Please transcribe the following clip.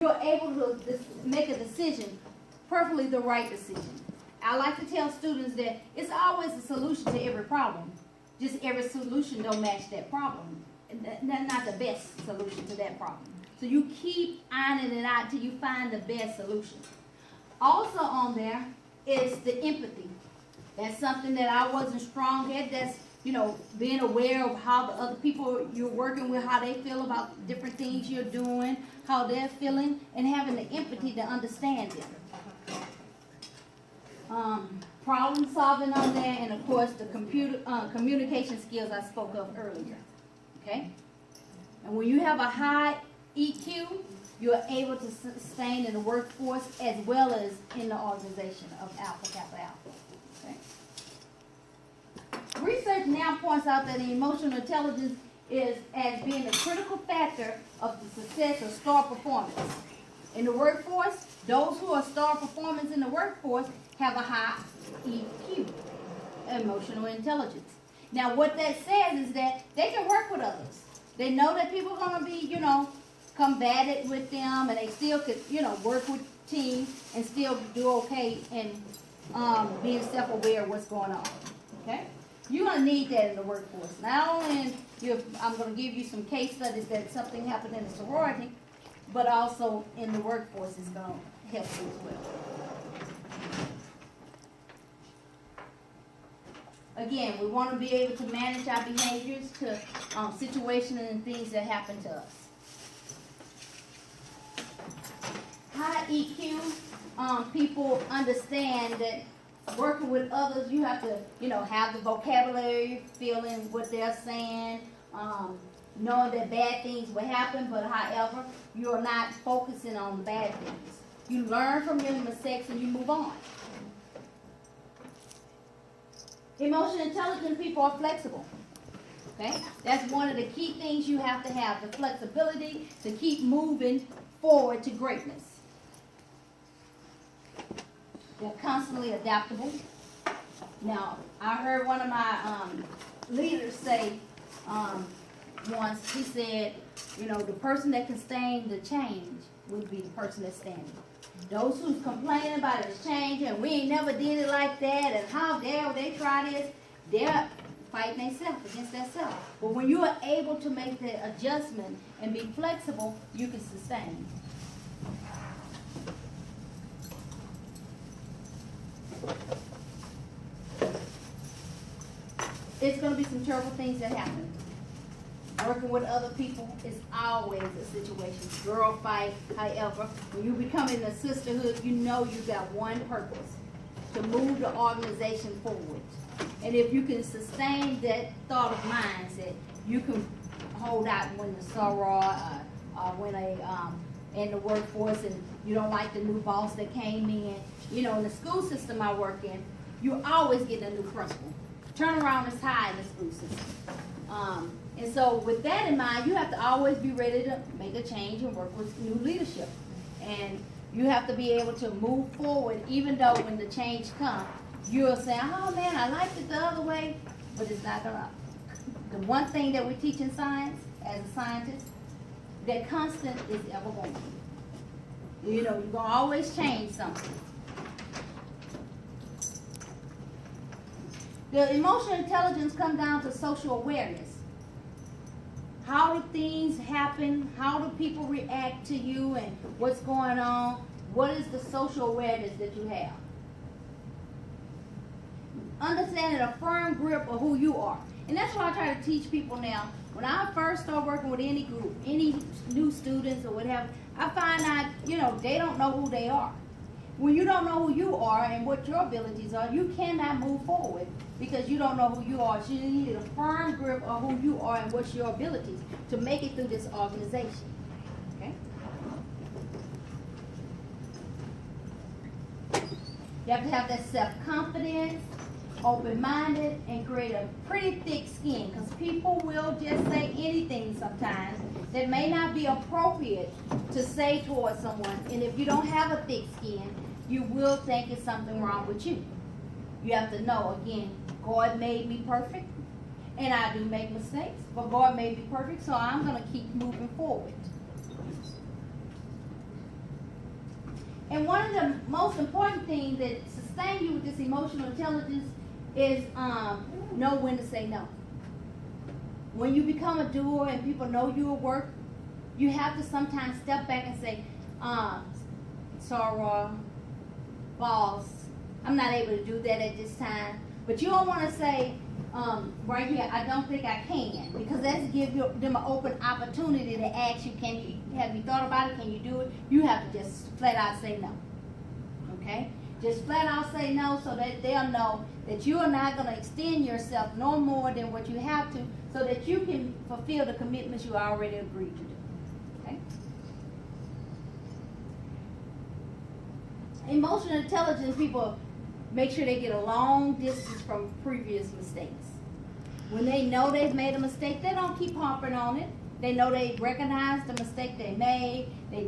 you're able to make a decision, perfectly the right decision. I like to tell students that it's always a solution to every problem. Just every solution don't match that problem. And that's not the best solution to that problem. So you keep ironing it out till you find the best solution. Also on there is the empathy. That's something that I wasn't strong at. That's, being aware of how the other people you're working with, how they feel about different things you're doing, how they're feeling, and having the empathy to understand them. Problem solving on there, and of course the communication skills I spoke of earlier. Okay? And when you have a high EQ, you're able to sustain in the workforce as well as in the organization of Alpha Kappa Alpha. Okay? Research now points out that emotional intelligence is as being a critical factor of the success of star performance. In the workforce, those who are star performers in the workforce have a high EQ, emotional intelligence. Now, what that says is that they can work with others. They know that people are going to be, combative with them, and they still could, work with teams and still do okay in being self-aware of what's going on. Okay? You're going to need that in the workforce. Not only I'm going to give you some case studies that something happened in a sorority, but also in the workforce is going to help you as well. Again, we want to be able to manage our behaviors to situations and things that happen to us. High EQ, people understand that working with others, you have to, have the vocabulary, feeling what they're saying, knowing that bad things will happen, but however, you are not focusing on the bad things. You learn from your mistakes and you move on. Emotional intelligent people are flexible. Okay? That's one of the key things you have to have, the flexibility to keep moving forward to greatness. They're constantly adaptable. Now, I heard one of my leaders say once, he said, the person that can stand the change would be the person that's standing. Those who's complaining about it's change and we ain't never did it like that and how dare they try this, they're fighting themselves against themselves. But when you are able to make the adjustment and be flexible, you can sustain. It's going to be some terrible things that happen. Working with other people is always a situation. Girl fight, however, when you become in a sisterhood, you got one purpose, to move the organization forward. And if you can sustain that thought of mindset, you can hold out when the soror when in the workforce and you don't like the new boss that came in. In the school system I work in, you always get a new principal. Turnaround is high in the school system. And so with that in mind, you have to always be ready to make a change and work with new leadership. And you have to be able to move forward, even though when the change comes, you'll say, oh man, I liked it the other way, but it's not gonna. The one thing that we teach in science, as a scientist, that constant is ever going to be. You're going to always change something. The emotional intelligence comes down to social awareness. How do things happen? How do people react to you and what's going on? What is the social awareness that you have? Understanding a firm grip of who you are. And that's what I try to teach people now. When I first start working with any group, any new students or whatever, I find out, they don't know who they are. When you don't know who you are and what your abilities are, you cannot move forward because you don't know who you are. So you need a firm grip of who you are and what's your abilities to make it through this organization. Okay? You have to have that self-confidence, open-minded, and create a pretty thick skin because people will just say anything sometimes that may not be appropriate to say towards someone. And if you don't have a thick skin, you will think it's something wrong with you. You have to know, again, God made me perfect, and I do make mistakes, but God made me perfect, so I'm going to keep moving forward. And one of the most important things that sustain you with this emotional intelligence is know when to say no. When you become a doer and people know you're work, you have to sometimes step back and say, sorry, boss, I'm not able to do that at this time. But you don't want to say, right here, I don't think I can, because that's give them an open opportunity to ask you, have you thought about it? Can you do it? You have to just flat out say no. Okay? Just flat out say no so that they'll know that you are not going to extend yourself no more than what you have to, so that you can fulfill the commitments you already agreed to do. Okay? Emotional intelligence people make sure they get a long distance from previous mistakes. When they know they've made a mistake, they don't keep harping on it. They know they recognize the mistake they made. They